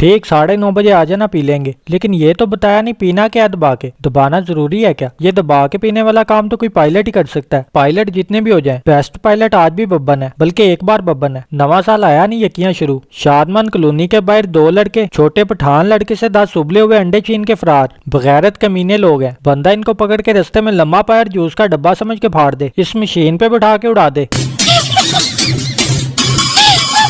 ठीक 9:30 बजे आ जाना, पी लेंगे। लेकिन ये तो बताया नहीं पीना क्या है दबा के। दबाना जरूरी है क्या? ये दबा के पीने वाला काम तो कोई पायलट ही कर सकता है। पायलट जितने भी हो जाए, बेस्ट पायलट आज भी बब्बन है, बल्कि एक बार बब्बन है। नवा साल आया नहीं यकियां शुरू। शादमान कॉलोनी के बाहर 2 लड़के छोटे पठान लड़के से 10 उबले हुए अंडे छीन के फरार। बगैरत कमीने लोग हैं। बंदा इनको पकड़ के रास्ते में लम्बा पैर जूस का डब्बा समझ के फाड़ दे, इस मशीन पे बिठा के उड़ा दे,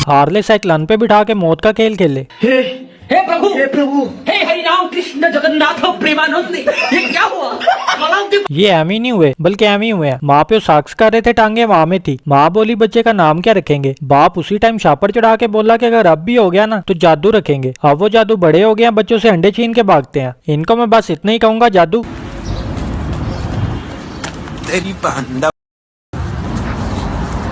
हार्ले साइक्लन पे बिठा के मौत का खेल खेले। हे प्रभु, हे प्रभु, हे हरि राम कृष्ण जगन्नाथ प्रेमानंद, ये क्या हुआ? ये एम ही नहीं हुए, बल्कि एम ही हुए हैं। माँ पे साक्स कर रहे थे, टांगे वहां में थी। माँ बोली बच्चे का नाम क्या रखेंगे? बाप उसी टाइम शापर चढ़ा के बोला कि अगर अब भी हो गया ना तो जादू रखेंगे। अब वो जादू बड़े हो गए हैं, बच्चों से अंडे छीन के भागते हैं। इनको मैं बस इतना ही कहूंगा, जादू तेरी बहन।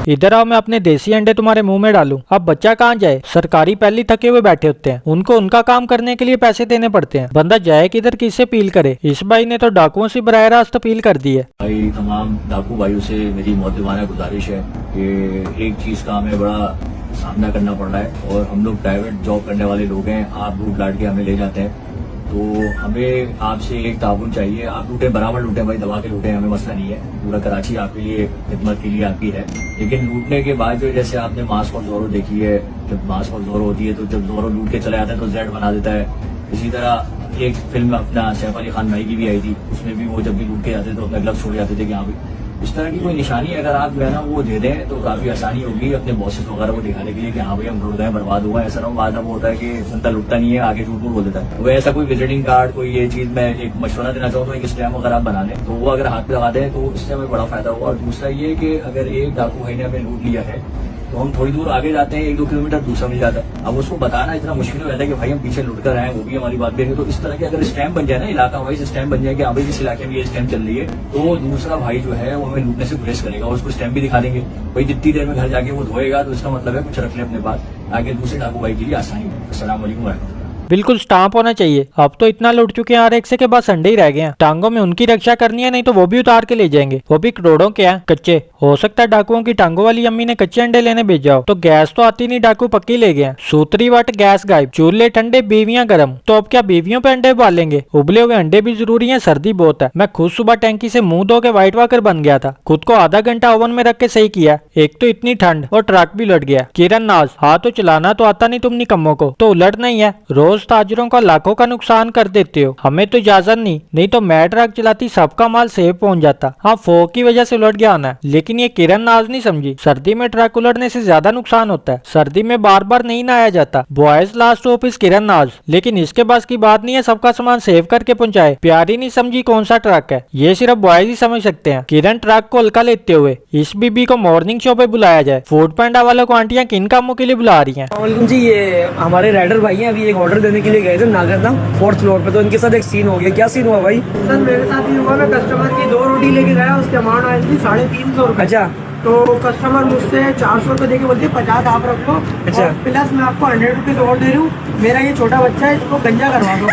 इधर आओ, मैं अपने देसी अंडे तुम्हारे मुंह में डालूं। अब बच्चा कहाँ जाए? सरकारी पहली थके हुए बैठे होते हैं, उनको उनका काम करने के लिए पैसे देने पड़ते हैं। बंदा जाए किधर, किससे अपील करे? इस भाई ने तो डाकुओं से बराह रास्त अपील कर दी है। भाई तमाम डाकू भाइयों से मेरी मोहतबाना गुजारिश है कि एक चीज का हमें बड़ा सामना करना पड़ रहा है, और हम लोग प्राइवेट जॉब करने वाले लोग हैं। आप लूट लाट के हमें ले जाते हैं, तो हमें आपसे एक ताउन चाहिए। आप लूटे बराबर लूटे भाई, दबा के लूटे, हमें मसला नहीं है। पूरा कराची आपके लिए खिदमत के लिए आपकी है। लेकिन लूटने के बाद जो, जैसे आपने मास्क और जोरो देखी है, जब मास्क और जोरो होती है तो जब जोरो लूट के चला जाता है तो जेड बना देता है। इसी तरह एक फिल्म अपना सैफ अली खान भाई की भी आई थी, उसमें भी वो जब भी लूट के जाते तो अपना ग्लव्स छोड़ जाते थे कि हाँ भाई इस तरह की कोई निशानी अगर आप जो है ना वो दे दें तो काफी आसानी होगी अपने बॉसेस वगैरह को दिखाने के लिए कि हाँ भाई हम लूट गए, बर्बाद हुआ। ऐसा ना बाद में वो होता है कि जनता लुटता नहीं है, आगे झूठ बोल देता है। तो ऐसा कोई विजिटिंग कार्ड, कोई ये चीज मैं एक मशवरा देना चाहूंगा कि स्टैम्प अगर आप बना लें तो वो अगर हाथ पे लगा दें तो इससे हमें बड़ा फायदा होगा। और दूसरा ये कि अगर एक डाकू भाई ने हमें लूट लिया है तो हम थोड़ी दूर आगे जाते हैं, 1-2 किलोमीटर दूसरा मिल जाता है। अब उसको बताना इतना मुश्किल हो जाता है कि भाई हम पीछे लुट कर आए, वो भी हमारी बात देंगे। तो इस तरह के अगर स्टैम्प बन जाए ना, इलाका वाइज स्टैम्प बन जाए कि हाँ भाई इस इलाके में ये स्टैम्प चल रही है, तो दूसरा भाई जो है वो हमें लूटने से गुरेज करेगा और उसको स्टैम्प भी दिखा देंगे। भाई जितनी देर में घर जाके वो धोएगा तो इसका मतलब है कुछ रख ले अपने पास, आगे दूसरे डाकू भाई के लिए आसानी हो। अस्सलाम वालेकुम रहमतुल्लाह। बिल्कुल स्टाम्प होना चाहिए। अब तो इतना लुट चुके हैं RX के बाद अंडे ही रह गए हैं। टांगों में उनकी रक्षा करनी है, नहीं तो वो भी उतार के ले जाएंगे, वो भी करोड़ों के हैं कच्चे। हो सकता है डाकुओं की टांगों वाली अम्मी ने कच्चे अंडे लेने भेजा हो। तो गैस तो आती नहीं, डाकू पक्की ले गए हैं। सूतरी वट गैस गायब, चूल्हे ठंडे बीवियां गर्म। तो अब क्या बीवियों पे अंडे उबालेंगे? उबले हुए अंडे भी जरूरी है, सर्दी बहुत है। मैं खुद सुबह टैंकी से मुंह धो के व्हाइट वाकर बन गया था, खुद को आधा घंटा ओवन में रख के सही किया। एक तो इतनी ठंड और ट्रक भी लट गया। किरण नाज, हाँ तो चलाना तो आता नहीं तुम निकम्मों को, तो उलटना ही है। रोज ताजरों का लाखों का नुकसान कर देते हो, हमें तो इजाजत नहीं तो मैं ट्रक चलाती, सबका माल सेफ पहुंच जाता। हाँ फोक की वजह से उलट गया होना है, लेकिन ये किरण नाज नहीं समझी। सर्दी में ट्रक उलटने से ज्यादा नुकसान होता है। सर्दी में बार बार नहीं नहाया जाता। बॉयज लास्ट होप इस किरण नाज, लेकिन इसके पास की बात नहीं है सबका सामान सेव करके पहुंचाए। प्यारी नहीं समझी कौन सा ट्रक है, ये सिर्फ बॉयज ही समझ सकते हैं। किरण ट्रक को हल्का लेते हुए इस बीबी को मॉर्निंग शो पे बुलाया जाए। फूड पैंडा वालों को आंटियां किन कामों के लिए बुला रही है? जी, ये हमारे राइडर भाई हैं, अभी एक ऑर्डर देने के लिए गए थे नागरदम 4th फ्लोर पे, तो इनके साथ एक सीन हो गया। क्या सीन हुआ भाई? सर मेरे साथ ही हुआ, मैं कस्टमर की 2 रोटी लेके गया, उसके अमाउंट आई थी 350 रुपए। अच्छा, तो कस्टमर मुझसे 400 रुपए देके बोलते 50 आप रख लो। अच्छा, प्लस मैं आपको 100 रुपीज और दे रही हूँ, मेरा ये छोटा बच्चा है, इसको गंजा करवा दो।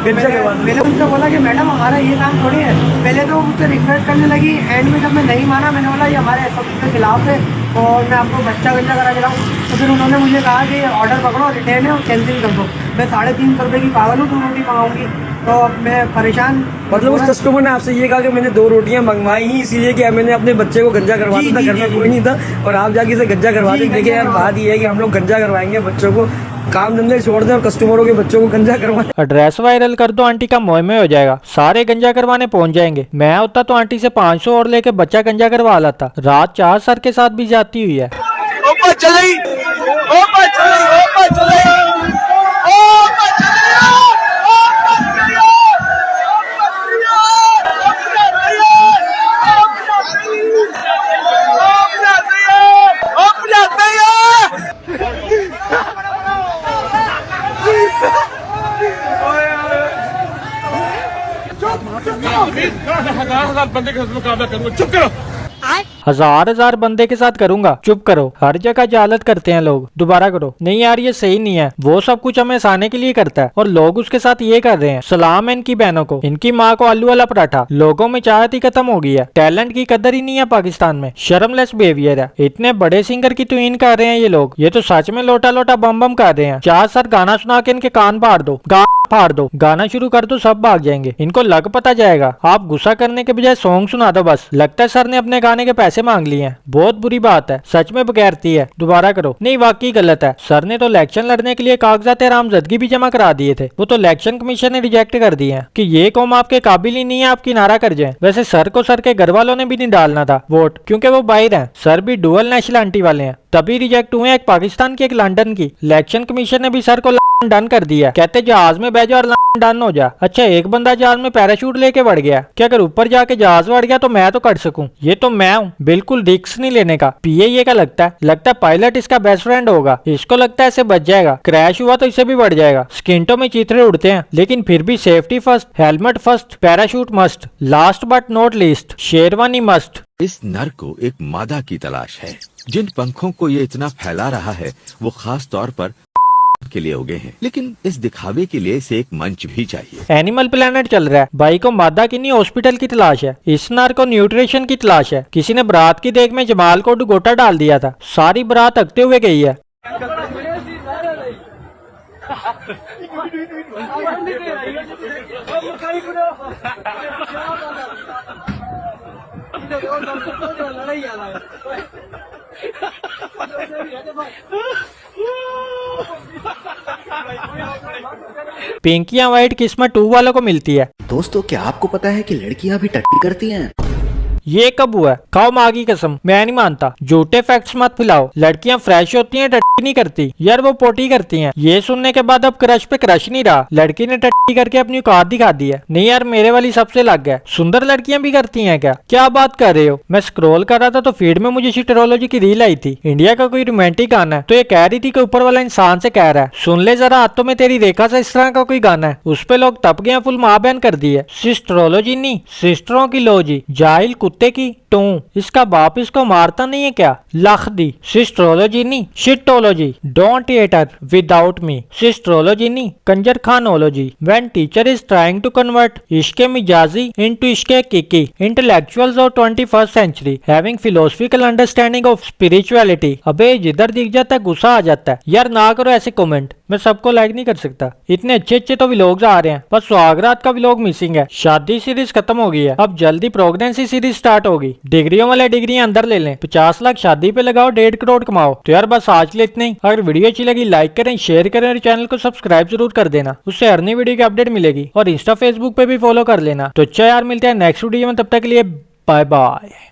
गंजा करवा दो। मैंने उनसे बोला कि मैडम हमारा ये काम थोड़ी है। पहले तो मुझसे रिक्वेस्ट करने लगी, एंड में जब मैं नहीं माना, मैंने बोला ये हमारे SOP के खिलाफ है और मैं आपको बच्चा गंजा करा दे रहा हूँ। तो फिर उन्होंने मुझे कहा कि ऑर्डर पकड़ो, रिटर्न है और कैंसिल कर दो। मैं 350 रुपए की पागल हूँ, 2 रोटी मंगाऊंगी, तो मैं परेशान। मतलब उस कस्टमर ने आपसे ये कहा कि मैंने 2 रोटियां मंगवाई ही इसीलिए कि मैंने अपने बच्चे को गंजा करवा दिया था, घर में कोई नहीं था और आप जाके इसे गंजा करवा दें। देखिए यार, बात ये है कि हम लोग गंजा करवाएंगे बच्चों को, काम धंधे छोड़ दें और कस्टमरों के बच्चों को गंजा करवाएं। एड्रेस वायरल कर दो, आंटी का मोह में हो जाएगा, सारे गंजा करवाने पहुंच जाएंगे। मैं होता तो आंटी से 500 और लेके बच्चा गंजा करवा लाता। रात 4 सर के साथ भी जाती हुई है। हजार बंदे के साथ करूंगा। चुप करो, हर जगह जालत करते हैं लोग, दोबारा करो। नहीं यार ये सही नहीं है, वो सब कुछ हमें हंसाने के लिए करता है और लोग उसके साथ ये कर रहे हैं। सलाम है इनकी बहनों को, इनकी माँ को आलू वाला पराठा। लोगों में चाहत ही खत्म हो गई है, टैलेंट की कदर ही नहीं है पाकिस्तान में, शर्मलेस बिहेवियर है। इतने बड़े सिंगर की तौहीन कर रहे हैं ये लोग, ये तो सच में लोटा लोटा बम बम कर रहे हैं। चार सर गाना सुना के इनके कान फाड़ दो, फाड़ दो, गाना शुरू कर दो, सब भाग जाएंगे। इनको लग पता जाएगा। आप गुस्सा करने के बजाय सॉन्ग सुना दो बस। लगता है सर ने अपने गाने के पैसे मांग लिए हैं, बहुत बुरी बात है, सच में बगैरती है, दोबारा करो। नहीं वाकई गलत है, सर ने तो इलेक्शन लड़ने के लिए कागजात रामजदगी भी जमा करा दिए थे, वो तो इलेक्शन कमीशन ने रिजेक्ट कर दिए हैं कि ये कौम आपके काबिल ही नहीं है आपकी नारा कर जाए। वैसे सर को सर के घर वालों ने भी नहीं डालना था वोट, क्योंकि वो बाहर हैं। सर भी डुअल नेशनलिटी वाले हैं, तभी रिजेक्ट हुए, एक पाकिस्तान की एक लंदन की। इलेक्शन कमीशन ने भी सर को डन कर दिया, कहते जहाज में बैठ जाओ और डन हो जा। अच्छा एक बंदा जहाज में पैराशूट लेके बढ़ गया, क्या अगर ऊपर जाके जहाज बढ़ गया तो मैं तो कर सकूं? ये तो मैं हूँ, बिल्कुल रिस्क नहीं लेने का। पीए का लगता है पायलट इसका बेस्ट फ्रेंड होगा, इसको लगता है इसे बच जाएगा, क्रैश हुआ तो इसे भी बढ़ जाएगा। स्किंटो में चीथड़े उड़ते हैं, लेकिन फिर भी safety first, helmet first, parachute must, last but not least sherwani must. इस नर को एक मादा की तलाश है। जिन पंखों को ये इतना फैला रहा है वो खास तौर पर के लिए उगे हैं, लेकिन इस दिखावे के लिए इसे एक मंच भी चाहिए। एनिमल प्लेनेट चल रहा है, भाई को मादा की नहीं हॉस्पिटल की तलाश है, इस नर को न्यूट्रिशन की तलाश है। किसी ने बारात की देख में जमाल को गोटा डाल दिया था, सारी बारात हकते हुए गई है। पिंकियां वाइट किस्मत 2 वालों को मिलती है। दोस्तों क्या आपको पता है कि लड़कियां भी टट्टी करती हैं? ये कब हुआ? खाओ माँ की कसम, मैं नहीं मानता, झूठे फैक्ट्स मत फैलाओ। लड़कियां फ्रेश होती हैं, टट्टी नहीं करती यार, वो पोटी करती हैं। ये सुनने के बाद अब क्रश पे क्रश नहीं रहा, लड़की ने टट्टी करके अपनी औकात दिखा दी है। नहीं यार मेरे वाली सबसे लग गया, सुंदर लड़कियां भी करती हैं क्या बात कर रहे हो? मैं स्क्रॉल कर रहा था तो फीड में मुझे शिटरोलॉजी की रील आई थी, इंडिया का कोई रोमांटिक गाना है, तो ये कह रही थी कि ऊपर वाला इंसान से कह रहा है सुन ले जरा हाथों में तेरी रेखा से, इस तरह का कोई गाना है। उस पे लोग तप गए, फुल माँ बहन कर दी है। सिस्ट्रोलॉजी नहीं, सिस्टरों की लॉजी, जाहिल कुत्ते की टू, इसका बाप इसको मारता नहीं है क्या? लख दी। सिस्ट्रोलॉजी नहीं, शिटोलॉजी, डोंट एटर विदाउट मी। सिस्ट्रोलॉजी नहीं, कंजर खानोलॉजी, when teacher is trying to convert इश्के मिजाजी इनटू इश्के किकी, intellectuals of 21st century having philosophical understanding of spirituality. अबे जिधर दिख जाता है गुस्सा आ जाता है यार, ना करो ऐसे कमेंट, मैं सबको लाइक नहीं कर सकता। इतने अच्छे तो व्लॉग्स आ रहे हैं, बस सुहागरात का व्लॉग मिसिंग है। शादी सीरीज खत्म हो गई है, अब जल्दी प्रेगनेंसी सीरीज स्टार्ट होगी। डिग्रियों वाले डिग्रियां अंदर ले लें, 50 लाख शादी पे लगाओ, 1.5 करोड़ कमाओ। तो यार बस आज ले इतने ही। अगर वीडियो अच्छी लगी लाइक करें, शेयर करें और चैनल को सब्सक्राइब जरूर कर देना, उससे हर नई वीडियो की अपडेट मिलेगी। और इंस्टा फेसबुक पे भी फॉलो कर लेना। तो अच्छा यार मिलते हैं नेक्स्ट वीडियो में, तब तक के लिए बाय बाय।